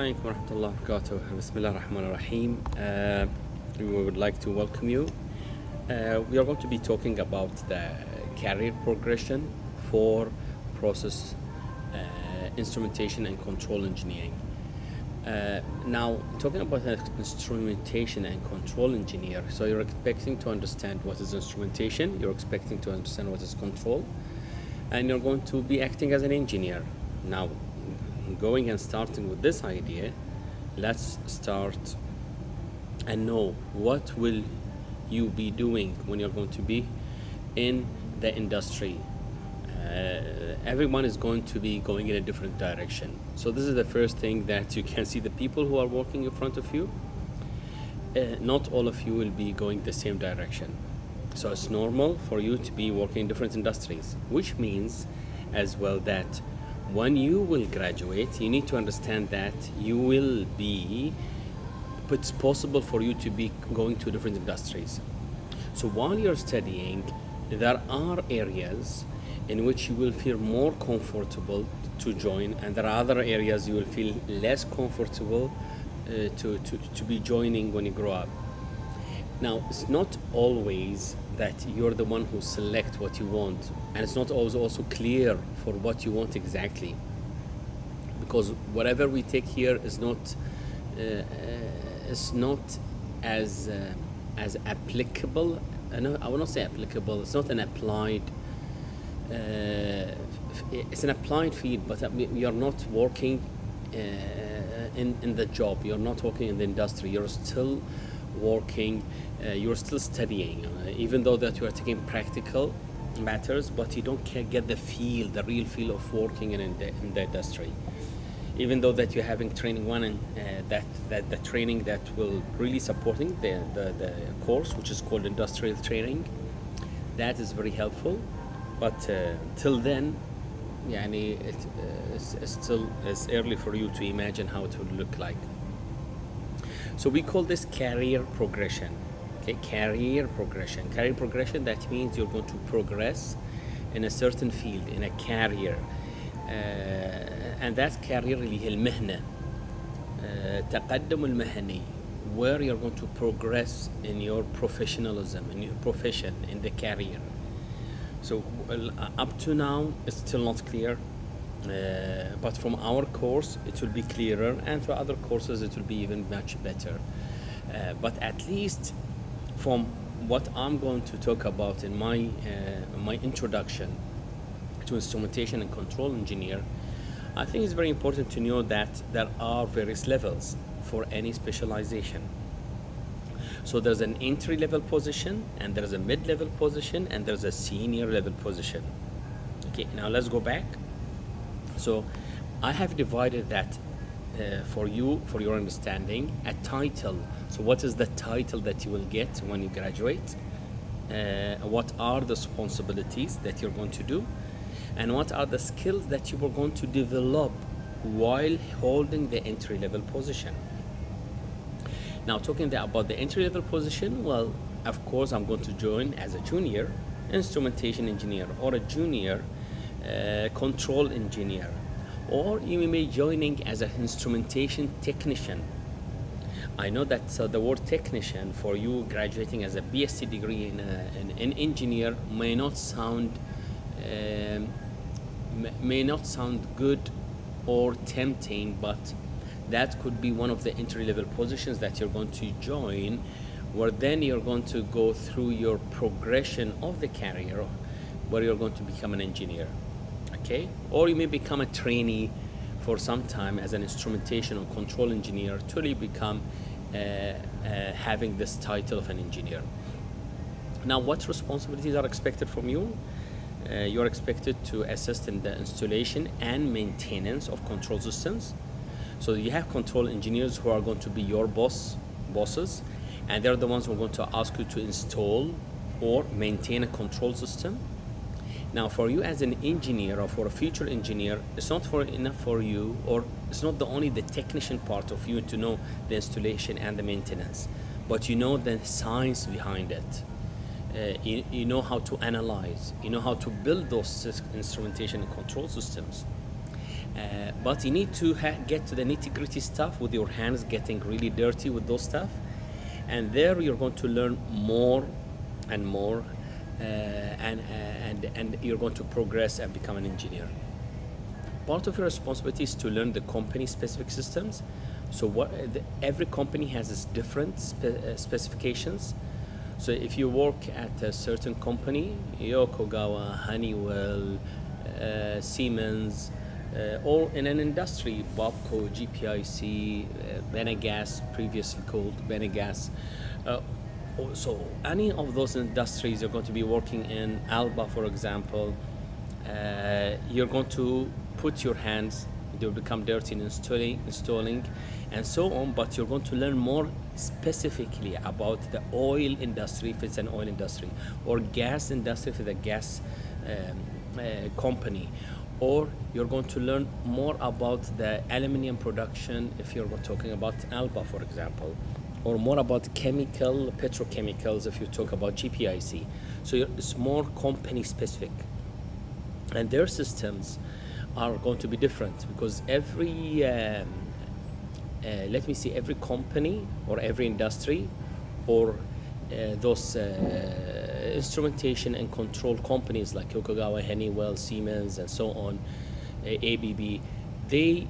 alaikum wa rahmatullahi wa barakatuh. Bismillah ar-Rahman ar-Rahim. We would like to welcome you. We are going to be talking about the career progression for process instrumentation and control engineering. Now, talking about instrumentation and control engineer, so you're expecting to understand what is instrumentation, you're expecting to understand what is control, and you're going to be acting as an engineer. Now, going and starting with this idea, let's start and know what will you be doing when you're going to be in the industry. Everyone is going to be going in a different direction. So this is the first thing that you can see. The people who are walking in front of you, not all of you will be going the same direction. So it's normal for you to be working in different industries, which means as well that when you will graduate, you need to understand that you will be, it's possible for you to be going to different industries. So while you're studying, there are areas in which you will feel more comfortable to join, and there are other areas you will feel less comfortable to be joining when you grow up. Now, it's not always that you're the one who select what you want, and it's not always also clear for what you want exactly, because whatever we take here is not as applicable. I will not say applicable. It's not an applied. It's an applied field, but you're not working in the job. You're not working in the industry. You're still working. You're still studying, even though that you are taking practical matters, but you don't get the real feel of working in the industry. Even though that you're having training one, and that the training that will really supporting the course, which is called industrial training, that is very helpful. But till then, it's still it's early for you to imagine how it would look like. So we call this career progression. Okay, career progression. Career progression, that means you're going to progress in a certain field, in a career. And that career اللي هي المهنة تقدم المهني, where you're going to progress in your professionalism, in your profession, in the career. So up to now it's still not clear, but from our course it will be clearer, and for other courses it will be even much better. But at least from what I'm going to talk about in my introduction to instrumentation and control engineer, I think it's very important to know that there are various levels for any specialization. So there's an entry-level position, and there's a mid-level position, and there's a senior-level position. Okay, now let's go back. So I have divided that for your understanding, a title. So what is the title that you will get when you graduate? What are the responsibilities that you're going to do? And what are the skills that you were going to develop while holding the entry-level position? Now, talking about the entry-level position, well, of course, I'm going to join as a junior instrumentation engineer or a junior control engineer, or you may be joining as an instrumentation technician. I know that the word technician for you graduating as a BSc degree in engineer may not sound good or tempting, but that could be one of the entry-level positions that you're going to join, where then you're going to go through your progression of the career, where you're going to become an engineer. Okay, or you may become a trainee for some time as an instrumentation or control engineer till you become having this title of an engineer. Now, what responsibilities are expected from you? You're expected to assist in the installation and maintenance of control systems. So you have control engineers who are going to be your bosses, and they're the ones who are going to ask you to install or maintain a control system. Now, for you as an engineer or for a future engineer, it's not enough for you, or it's not only the technician part of you to know the installation and the maintenance, but you know the science behind it. You know how to analyze, you know how to build those instrumentation and control systems. But you need to get to the nitty-gritty stuff with your hands getting really dirty with those stuff, and there you're going to learn more and more, and you're going to progress and become an engineer. Part of your responsibility is to learn the company specific systems. So every company has its different specifications. So if you work at a certain company, Yokogawa, Honeywell, Siemens, or in an industry, Bobco, GPIC, Benegas, previously called Benegas. So any of those industries you're going to be working in, Alba, for example, you're going to put your hands, they'll become dirty in installing and so on, but you're going to learn more specifically about the oil industry if it's an oil industry, or gas industry if it's a gas company, or you're going to learn more about the aluminium production if you're talking about Alba, for example, or more about petrochemicals if you talk about GPIC. So it's more company specific, and their systems are going to be different because every every company or every industry or those instrumentation and control companies like Yokogawa, Honeywell, Siemens, and so on, ABB, they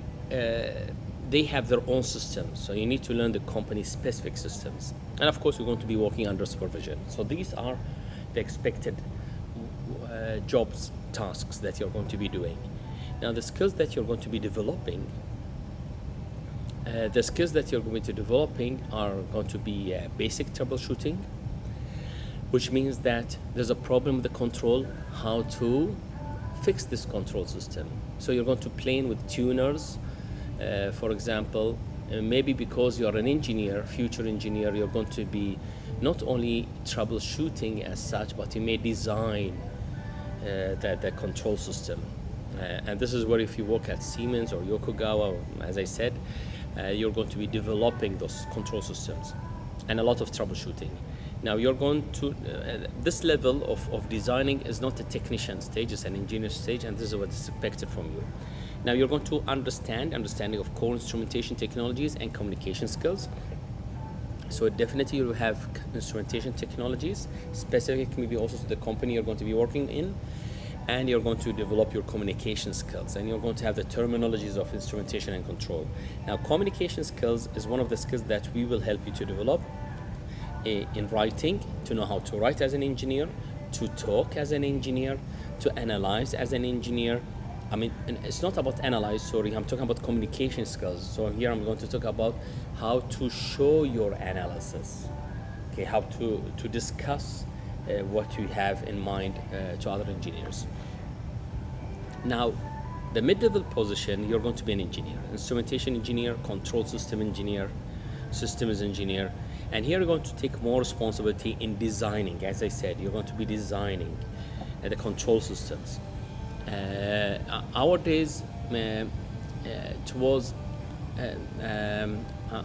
have their own systems. So you need to learn the company specific systems, and of course we're going to be working under supervision. So these are the expected jobs, tasks that you're going to be doing. Now the skills that you're going to be developing, are going to be basic troubleshooting, which means that there's a problem with the control, how to fix this control system. So you're going to play with tuners, for example, maybe because you're an engineer, future engineer, you're going to be not only troubleshooting as such, but you may design the control system. And this is where if you work at Siemens or Yokogawa, as I said, you're going to be developing those control systems and a lot of troubleshooting. Now you're going to, this level of designing is not a technician stage, it's an engineer stage, and this is what is expected from you. Now you're going to understanding of core instrumentation technologies and communication skills. So definitely you will have instrumentation technologies, specific maybe also to the company you're going to be working in, and you're going to develop your communication skills, and you're going to have the terminologies of instrumentation and control. Now communication skills is one of the skills that we will help you to develop in writing, to know how to write as an engineer, to talk as an engineer, to analyze as an engineer. I mean, it's not about analyze, sorry, I'm talking about communication skills. So here I'm going to talk about how to show your analysis, okay, how to discuss what you have in mind to other engineers. Now, the mid-level position, you're going to be an engineer, instrumentation engineer, control system engineer, systems engineer, and here you're going to take more responsibility in designing. As I said, you're going to be designing the control systems. Our days, I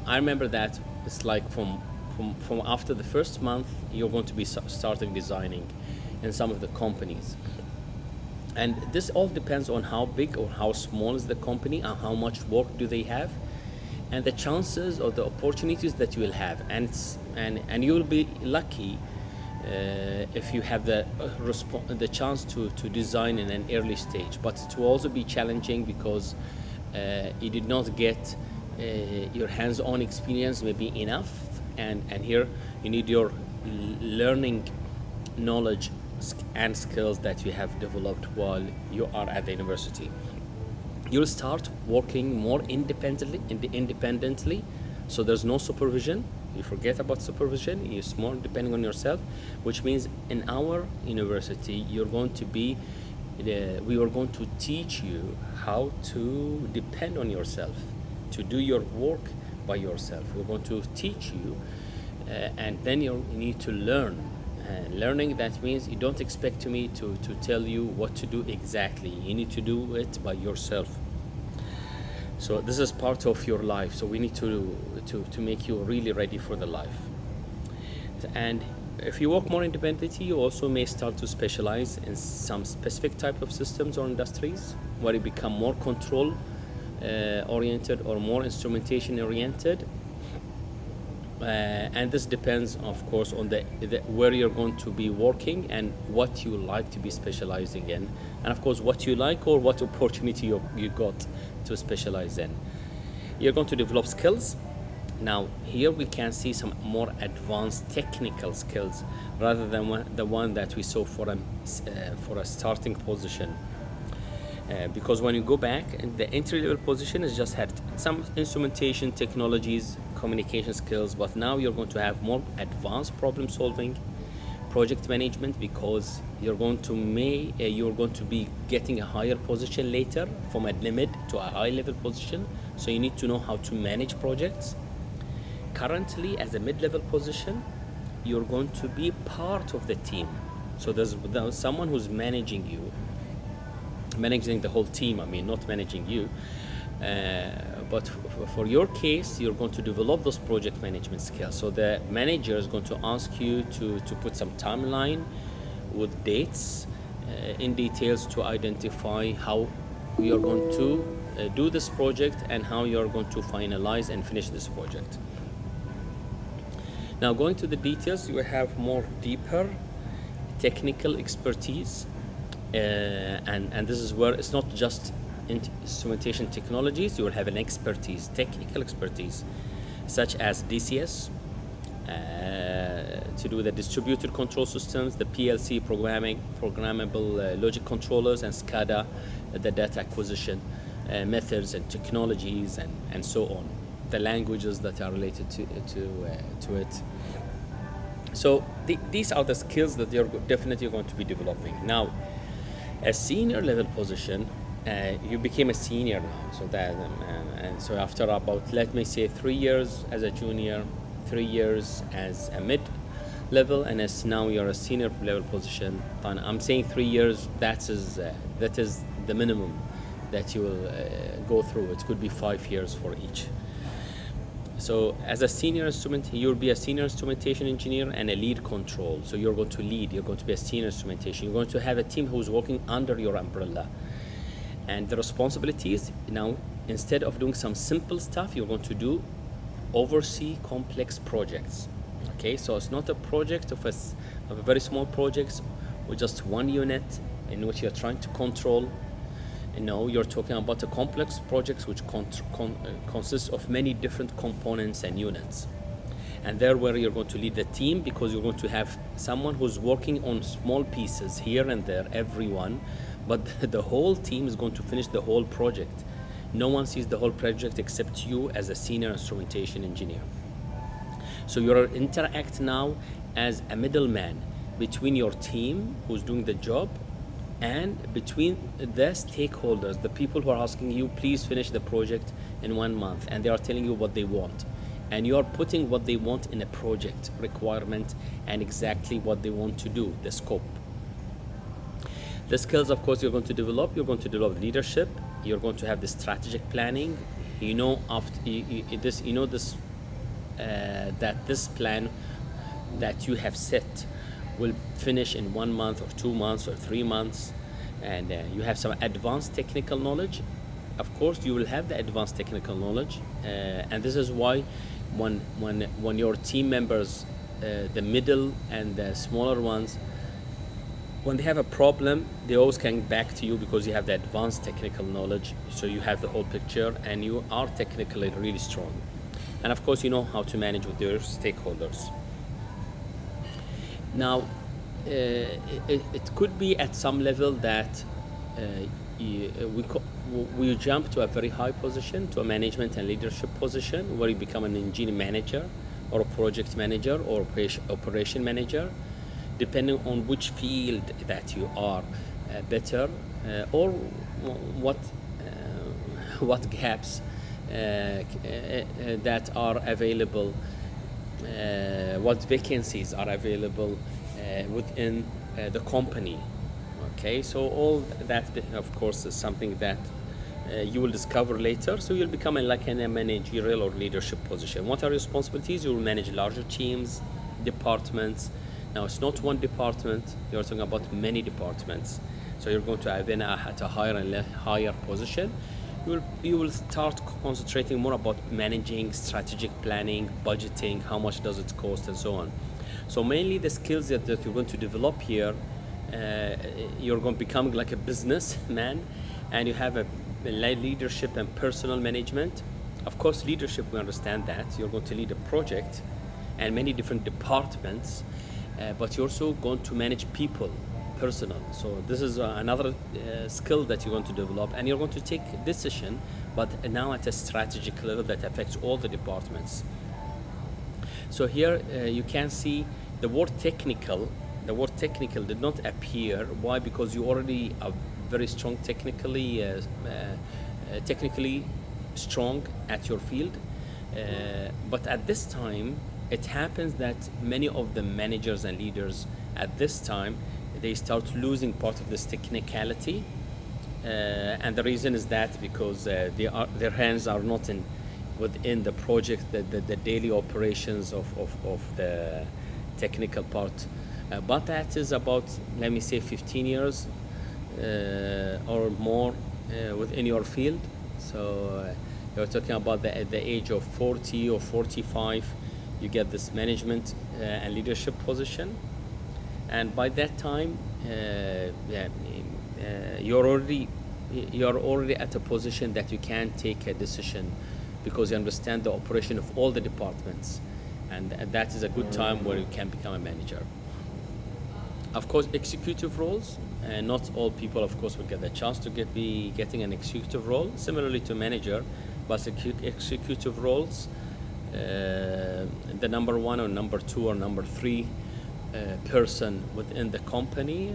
remember that it's like from after the first month, you're going to be starting designing in some of the companies. And this all depends on how big or how small is the company and how much work do they have, and the chances or the opportunities that you will have. And you will be lucky if you have the chance to design in an early stage. But it will also be challenging because you did not get your hands-on experience maybe enough. And here you need your learning knowledge and skills that you have developed while you are at the university. You'll start working more independently, so there's no supervision. You forget about supervision, you're more depending on yourself, which means in our university we are going to teach you how to depend on yourself, to do your work by yourself. We're going to teach you, and then you need to learn. Learning, that means you don't expect me to tell you what to do exactly. You need to do it by yourself. So this is part of your life. So we need to make you really ready for the life. And If you work more independently, you also may start to specialize in some specific type of systems or industries where you become more control oriented or more instrumentation oriented. And this depends, of course, on the where you're going to be working and what you like to be specializing in, and of course what you like or what opportunity you got to specialize in. You're going to develop skills. Now here we can see some more advanced technical skills rather than the one that we saw for a starting position. Because when you go back, the entry-level position has just had some instrumentation technologies, communication skills, but now you're going to have more advanced problem solving, project management, because you're going to be getting a higher position later from a limit to a high level position. So you need to know how to manage projects. Currently, as a mid-level position, you're going to be part of the team. So there's someone who's managing you, managing the whole team. I mean, not managing you, but for your case, you're going to develop those project management skills. So the manager is going to ask you to put some timeline with dates in details to identify how you're going to do this project and how you're going to finalize and finish this project. Now, going to the details, you will have more deeper technical expertise. And this is where it's not just instrumentation technologies. You will have an expertise, technical expertise, such as DCS, to do the distributed control systems, the PLC programmable logic controllers, and SCADA, the data acquisition methods and technologies, and so on, the languages that are related to it. So these are the skills that you're definitely going to be developing. Now, a senior level position, you became a senior now. So that and so after about, let me say, 3 years as a junior, 3 years as a mid level, and as now you're a senior level position. And I'm saying 3 years. That is the minimum that you will go through. It could be 5 years for each. So as a senior instrument, you'll be a senior instrumentation engineer and a lead control. So you're going to lead, you're going to be a senior instrumentation. You're going to have a team who's working under your umbrella. And the responsibilities, now, instead of doing some simple stuff, you're going to oversee complex projects. Okay, so it's not a project of a very small projects with just one unit in which you're trying to control. No, you're talking about a complex projects which consists of many different components and units. And there where you're going to lead the team, because you're going to have someone who's working on small pieces here and there, everyone, but the whole team is going to finish the whole project. No one sees the whole project except you as a senior instrumentation engineer. So you're interact now as a middleman between your team who's doing the job and between the stakeholders, the people who are asking you, please finish the project in 1 month, and they are telling you what they want. And you are putting what they want in a project requirement and exactly what they want to do, the scope. The skills, of course, you're going to develop leadership. You're going to have the strategic planning. That this plan that you have set will finish in 1 month or 2 months or 3 months, and you have some advanced technical knowledge. Of course, you will have the advanced technical knowledge, and this is why when your team members, the middle and the smaller ones, when they have a problem, they always come back to you because you have the advanced technical knowledge. So you have the whole picture, and you are technically really strong. And of course, you know how to manage with your stakeholders. Now, it could be at some level that we jump to a very high position, to a management and leadership position, where you become an engineer manager or a project manager or operation manager, depending on which field that you are better, or what gaps that are available, what vacancies are available within the company. Okay, so all that, of course, is something that you will discover later. So you'll become like in a managerial or leadership position. What are your responsibilities? You will manage larger teams, departments, Now it's not one department, you're talking about many departments. So you're going to have at a higher position. You will start concentrating more about managing, strategic planning, budgeting, how much does it cost, and so on. So mainly the skills that you're going to develop here, you're going to become like a businessman, and you have a leadership and personal management. Of course, leadership, we understand that you're going to lead a project and many different departments, but you're also going to manage people, personal. So this is another skill that you're going to develop, and you're going to take decision, but now at a strategic level that affects all the departments. So here you can see the word technical. The word technical did not appear. Why? Because you already are very strong technically strong at your field. But at this time, it happens that many of the managers and leaders at this time, they start losing part of this technicality. And the reason is that because their hands are not within the project, the daily operations of the technical part. But that is about, let me say, 15 years or more within your field. So you're talking about at the age of 40 or 45, you get this management and leadership position. And by that time, you're already at a position that you can take a decision because you understand the operation of all the departments, and that is a good time where you can become a manager. Of course, executive roles, not all people, of course, will get the chance to be getting an executive role, similarly to manager, but executive roles, the number one or number two or number three person within the company,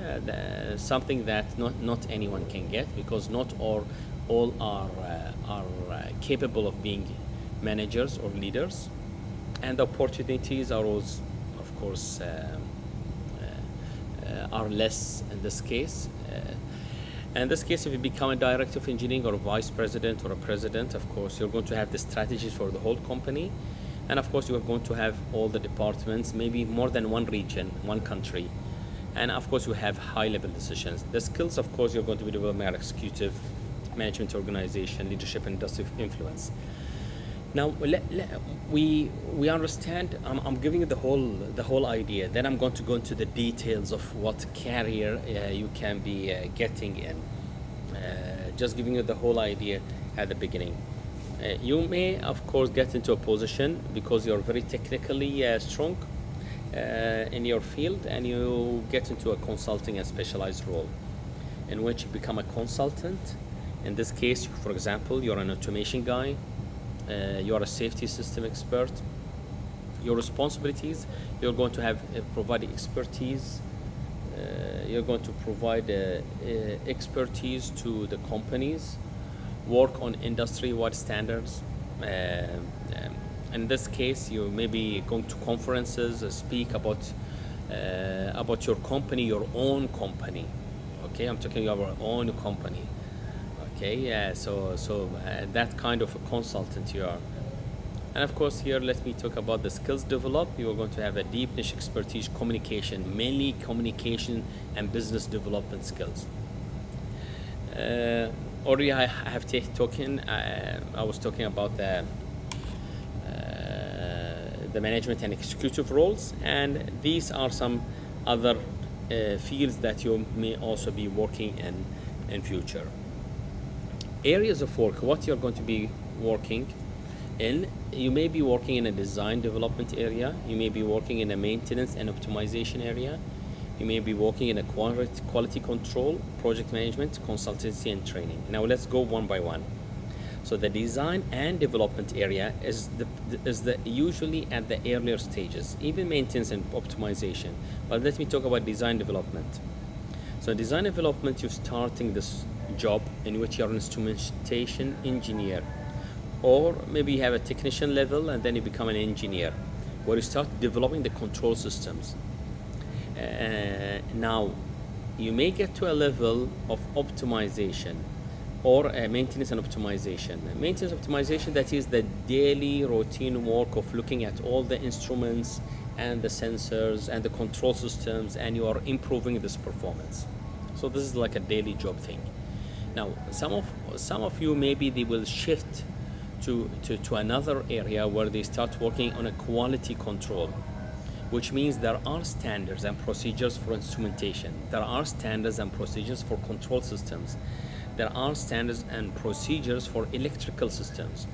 something that not anyone can get, because not all are capable of being managers or leaders, and the opportunities are always, of course, are less in this case. In this case, if you become a director of engineering or a vice president or a president, of course, you're going to have the strategies for the whole company. And of course, you are going to have all the departments, maybe more than one region, one country. And of course, you have high-level decisions. The skills, of course, you're going to be developing are executive, management, organization, leadership, and industry influence. Now, we understand. I'm giving you the whole idea. Then I'm going to go into the details of what career you can be getting in. Just giving you the whole idea at the beginning. You may, of course, get into a position because you're very technically strong in your field, and you get into a consulting and specialized role in which you become a consultant. In this case, for example, you're an automation guy, you're a safety system expert. Your responsibilities, you're going to have provide expertise. You're going to provide expertise to the companies, work on industry-wide standards. In this case, you may be going to conferences, speak about your company, your own company. Okay, I'm talking about our own company. Okay, yeah. So that kind of a consultant you are. And of course, here let me talk about the skills developed. You are going to have a deep niche expertise, communication, mainly communication and business development skills. Already I have talking. I was talking about the management and executive roles, and these are some other fields that you may also be working in future. Areas of work, what you're going to be working in. You may be working in a design development area. You may be working in a maintenance and optimization area. You may be working in a quality control, project management, consultancy, and training. Now let's go one by one. So the design and development area is usually at the earlier stages, even maintenance and optimization. But let me talk about design development. So design development, you're starting this job in which you're an instrumentation engineer, or maybe you have a technician level and then you become an engineer, where you start developing the control systems. Now, you may get to a level of optimization or maintenance and optimization. Maintenance optimization, that is the daily routine work of looking at all the instruments and the sensors and the control systems, and you are improving this performance. So this is like a daily job thing. Now, some of you, maybe they will shift to another area where they start working on a quality control, which means there are standards and procedures for instrumentation. There are standards and procedures for control systems. There are standards and procedures for electrical systems.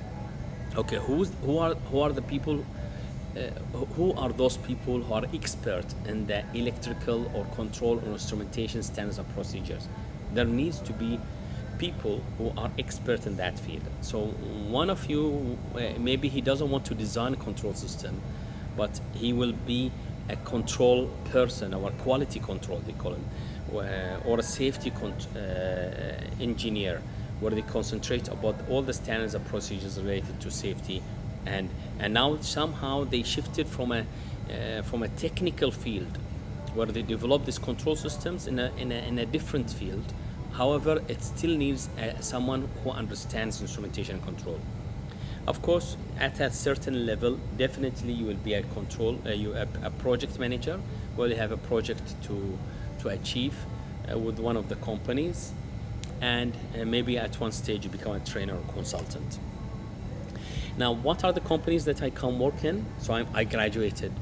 Okay, who are the people? Who are those people who are expert in the electrical or control or instrumentation standards and procedures? There needs to be people who are expert in that field. So one of you, maybe he doesn't want to design a control system, but he will be a control person, or quality control they call him, or a safety engineer, where they concentrate about all the standards and procedures related to safety. And now somehow they shifted from a technical field where they develop these control systems in a different field. However, it still needs someone who understands instrumentation and control. Of course, at a certain level, definitely you will be a project manager, where you have a project to achieve with one of the companies, and maybe at one stage you become a trainer or consultant. Now, what are the companies that I can work in? So I graduated.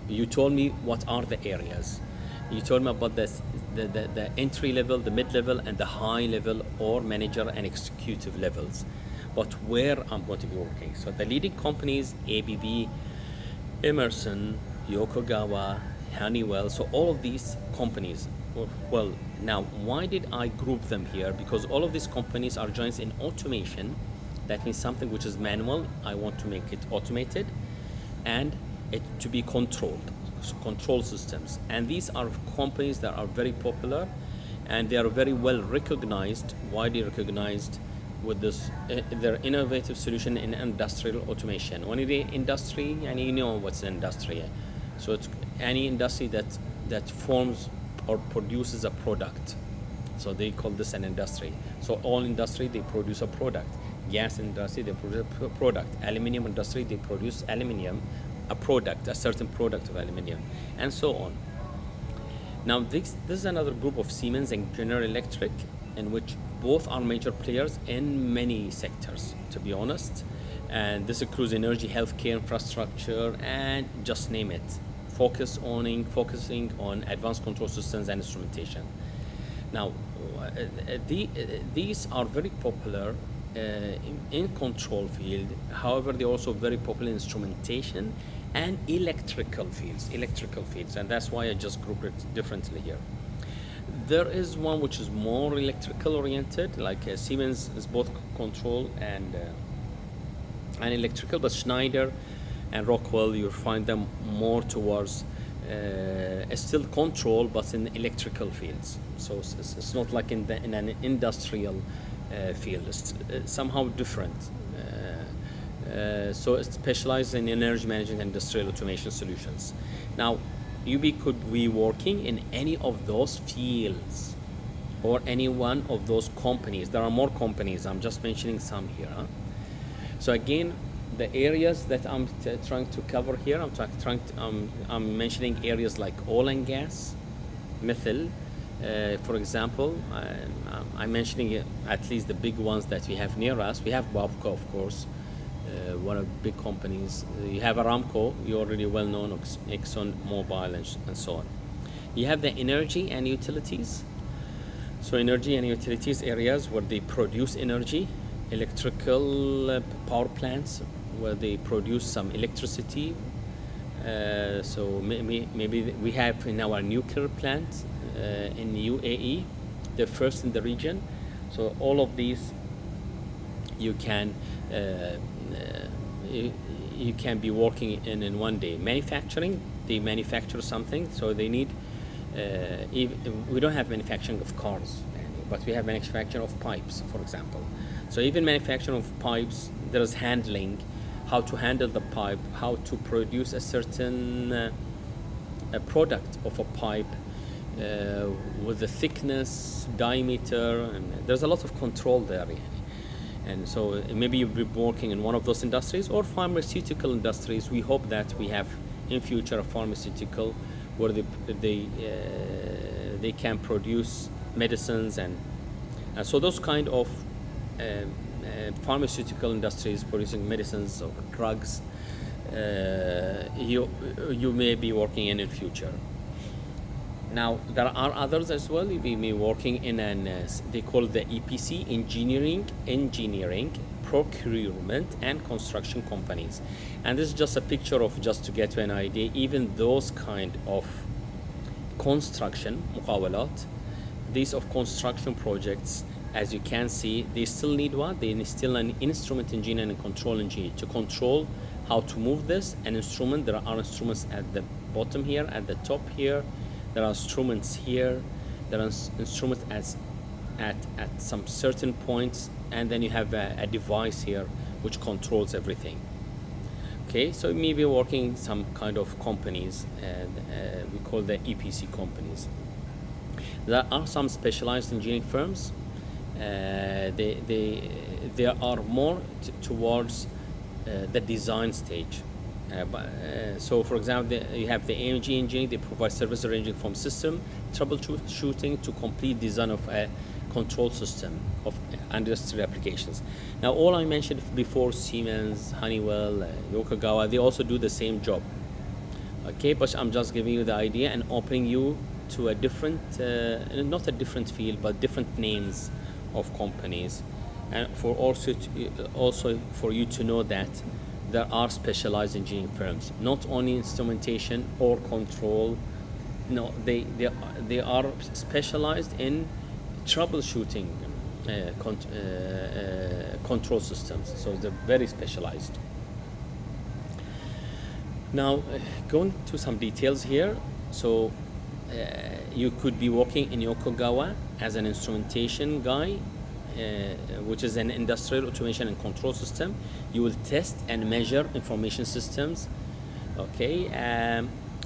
You told me what are the areas. You told me about the entry level, the mid level, and the high level, or manager and executive levels. But where I'm going to be working. So the leading companies: ABB, Emerson, Yokogawa, Honeywell. So all of these companies. Well, now, why did I group them here? Because all of these companies are giants in automation. That means something which is manual, I want to make it automated, and it to be controlled, so control systems. And these are companies that are very popular, and they are very well recognized, widely recognized, with this their innovative solution in industrial automation. When you say industry, and you know what's an industry. So it's any industry that forms or produces a product. So they call this an industry. So all industry, they produce a product. Gas industry, they produce a product. Aluminium industry, they produce aluminium, a product, a certain product of aluminium, and so on. Now this is another group of Siemens and General Electric, in which both are major players in many sectors, to be honest. And this includes energy, healthcare, infrastructure, and just name it. Focusing on advanced control systems and instrumentation. Now, these are very popular in control field. However, they're also very popular in instrumentation and electrical fields, and that's why I just grouped it differently here. There is one which is more electrical oriented, like Siemens is both control and electrical, but Schneider and Rockwell, you find them more towards still control, but in electrical fields. So it's not like in an industrial field. It's somehow different. So it's specialized in energy management and industrial automation solutions. Now, UB could be working in any of those fields or any one of those companies. There are more companies. I'm just mentioning some here. So again, the areas that I'm trying to cover here, I'm mentioning areas like oil and gas, methyl, for example. I'm mentioning at least the big ones that we have near us. We have Babco, of course, one of the big companies. You have Aramco, you're already well known, Exxon Mobil, and so on. You have the energy and utilities. So energy and utilities areas where they produce energy, electrical power plants where they produce some electricity. So maybe we have in our nuclear plant in UAE, the first in the region. So all of these you can be working in one day. Manufacturing, they manufacture something, so they need. We don't have manufacturing of cars, but we have manufacturing of pipes, for example. So even manufacturing of pipes, there is handling, how to handle the pipe, how to produce a certain a product of a pipe with the thickness, diameter, and there's a lot of control there. And so maybe you'll be working in one of those industries or pharmaceutical industries. We hope that we have in future a pharmaceutical where they can produce medicines, and so those kind of pharmaceutical industries producing medicines or drugs, you may be working in the future. Now there are others as well. You may be working in they call it the EPC, engineering, procurement, and construction companies. And this is just a picture of, just to get you an idea, even those kind of construction مقاولات, these of construction projects, as you can see, they still need what? They need still an instrument engineer and a control engineer to control how to move this. An instrument, there are instruments at the bottom here, at the top here. There are instruments here. There are instruments at some certain points, and then you have a device here which controls everything. Okay, so maybe working some kind of companies, and we call the EPC companies. There are some specialized engineering firms. They are more towards the design stage. So for example, you have the AMG engineering. They provide services ranging from system troubleshooting to complete design of a control system of industrial applications. Now, all I mentioned before, Siemens, Honeywell, Yokogawa, they also do the same job. Okay, but I'm just giving you the idea and opening you to a different, not a different field, but different names of companies, and for also for you to know that there are specialized engineering firms, not only instrumentation or control. No, they are specialized in troubleshooting control systems. So they're very specialized. Now, going to some details here. So you could be working in Yokogawa as an instrumentation guy, which is an industrial automation and control system. You will test and measure information systems. Okay.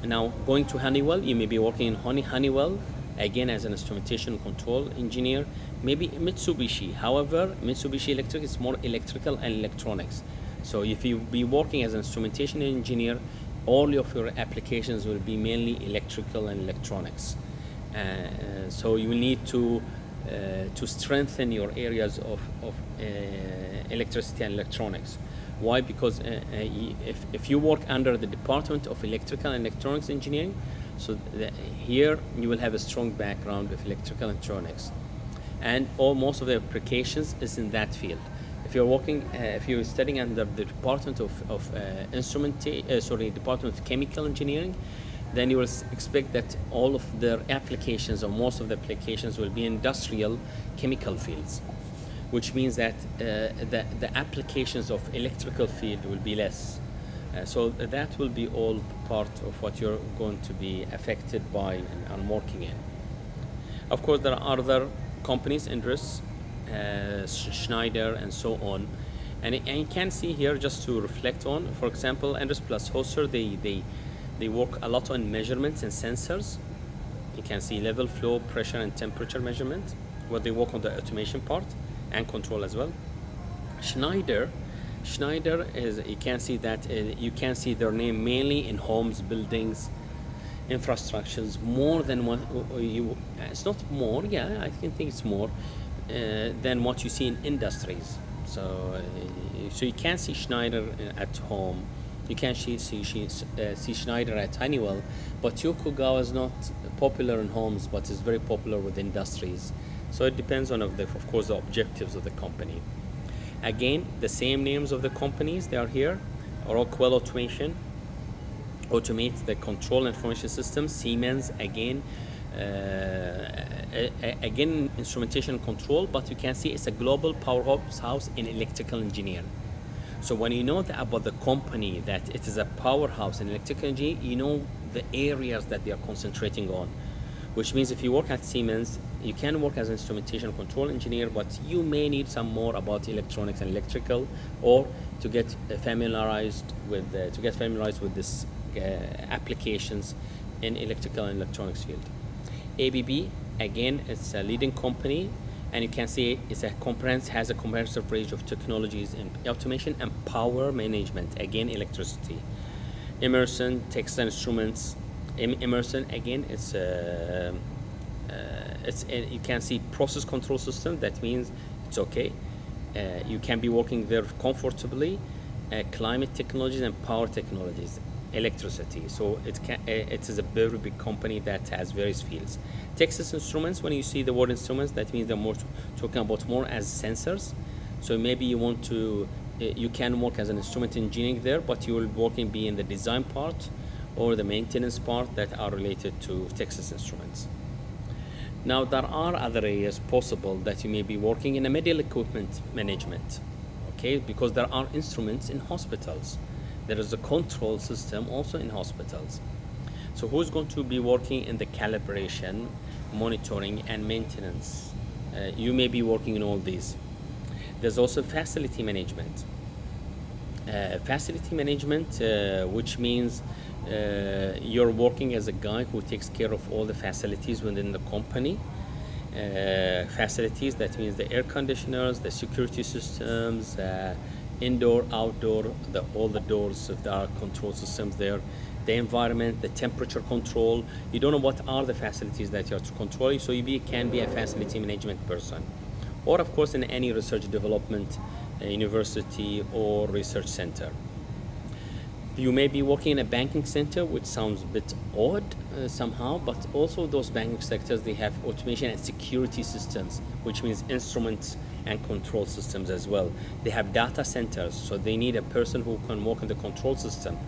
Now, going to Honeywell, you may be working in Honeywell, again as an instrumentation control engineer. Maybe Mitsubishi. However, Mitsubishi Electric is more electrical and electronics. So if you be working as an instrumentation engineer, all of your applications will be mainly electrical and electronics. So you need to strengthen your areas of electricity and electronics. Why? Because if you work under the Department of Electrical and Electronics Engineering, so here you will have a strong background of electrical and electronics, and most of the applications is in that field. If you're working, if you're studying under the Department of Department of Chemical Engineering, then you will expect that all of their applications, or most of the applications, will be industrial chemical fields, which means that the applications of electrical field will be less. So that will be all part of what you're going to be affected by and working in. Of course, there are other companies, Indus, Schneider, and so on. And you can see here, just to reflect on, for example, Indus plus Hoster, they work a lot on measurements and sensors. You can see level, flow, pressure, and temperature measurement, where they work on the automation part and control as well. Schneider is, you can see that you can see their name mainly in homes, buildings, infrastructures, more than what it's not more, yeah, I think it's more than what you see in industries. So you can see Schneider at home, you can see Schneider at Honeywell, but Yokogawa is not popular in homes, but is very popular with industries. So it depends on, of course, the objectives of the company. Again, the same names of the companies, they are here. Rockwell Automation, automate the control and information system. Siemens, again instrumentation and control, but you can see it's a global powerhouse in electrical engineering. So when you know about the company, that it is a powerhouse in electrical engineering, you know the areas that they are concentrating on. Which means if you work at Siemens, you can work as an instrumentation control engineer, but you may need some more about electronics and electrical, or to get familiarized with this applications in electrical and electronics field. ABB, again, it's a leading company, and you can see it's has a comprehensive range of technologies in automation and power management, again electricity. Emerson, Texas Instruments. Emerson again, you can see process control system. That means it's okay. You can be working there comfortably. Climate technologies and power technologies, electricity. So it is a very big company that has various fields. Texas Instruments. When you see the word instruments, that means they're more talking about more as sensors. So maybe you want to you can work as an instrument engineering there, but you will working be in the design part or the maintenance part that are related to Texas Instruments. Now, there are other areas possible that you may be working in a medical equipment management, okay? Because there are instruments in hospitals. There is a control system also in hospitals. So who's going to be working in the calibration, monitoring, and maintenance? You may be working in all these. There's also facility management. Facility management, which means you're working as a guy who takes care of all the facilities within the company. Facilities, that means the air conditioners, the security systems, indoor, outdoor, all the doors, if there are control systems there, the environment, the temperature control. You don't know what are the facilities that you are to control, so you can be a facility management person. Or of course in any research development university or research center. You may be working in a banking center, which sounds a bit odd somehow, but also those banking sectors, they have automation and security systems, which means instruments and control systems as well. They have data centers, so they need a person who can work in the control system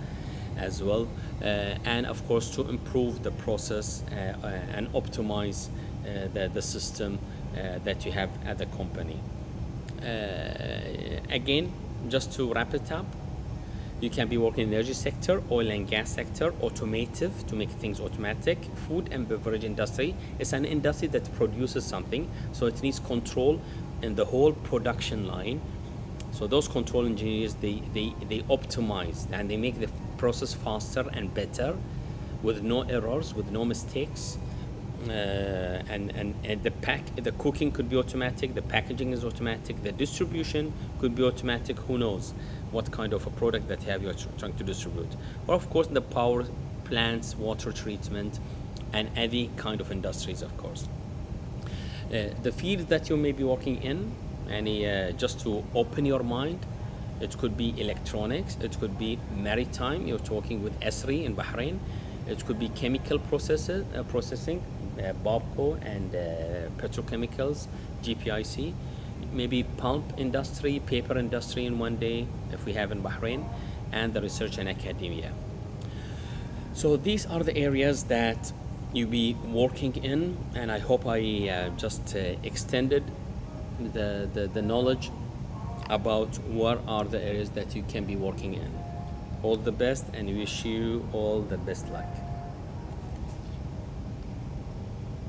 as well, and of course to improve the process and optimize the system that you have at the company. Again, just to wrap it up, you can be working in the energy sector, oil and gas sector, automotive, to make things automatic, food and beverage industry. It's an industry that produces something, so it needs control in the whole production line. So those control engineers, they optimize and they make the process faster and better with no errors, with no mistakes. And the cooking could be automatic, the packaging is automatic, the distribution could be automatic. Who knows what kind of a product that you're trying to distribute. Or of course the power plants, water treatment, and any kind of industries, of course. The field that you may be working in, just to open your mind, it could be electronics, it could be maritime, you're talking with Esri in Bahrain, it could be chemical processing, Babco and petrochemicals, GPIC, maybe pulp industry, paper industry in one day, if we have in Bahrain, and the research and academia. So these are the areas that you be working in, and I hope I just extended the knowledge about what are the areas that you can be working in. All the best, and wish you all the best luck.